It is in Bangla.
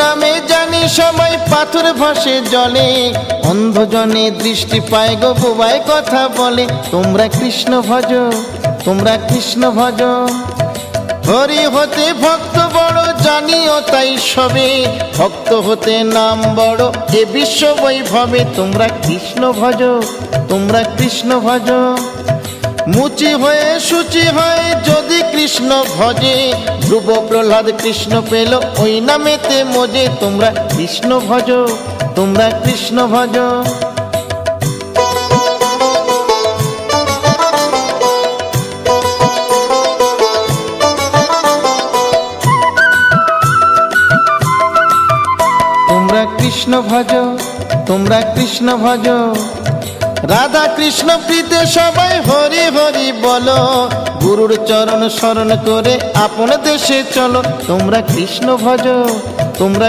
নামে জানি সবাই পাথর ভাসে জলে, অন্ধজনে দৃষ্টি পায় গো বোবায় কথা বলে। তোমরা কৃষ্ণ ভজ, তোমরা কৃষ্ণ ভজ। হরি হতে ভক্ত বড় জানিও তাই সবে, ভক্ত হতে নাম বড় এ বিশ্ব বৈভবে। তোমরা কৃষ্ণ ভজ, তোমরা কৃষ্ণ ভজ। মুচি হয়ে সূচি হয় যদি কৃষ্ণ ভজে, ধ্রুব প্রহ্লাদ কৃষ্ণ পেল ওই নামেতে মজে। তোমরা কৃষ্ণ ভজ, তোমরা কৃষ্ণ ভজ। তোমরা কৃষ্ণ ভজ, তোমরা কৃষ্ণ ভজ। রাধা কৃষ্ণ প্রীতে সবাই হরি হরি বলো, গুরুর চরণ শরণ করে আপন দেশে চলো। তোমরা কৃষ্ণ ভজ, তোমরা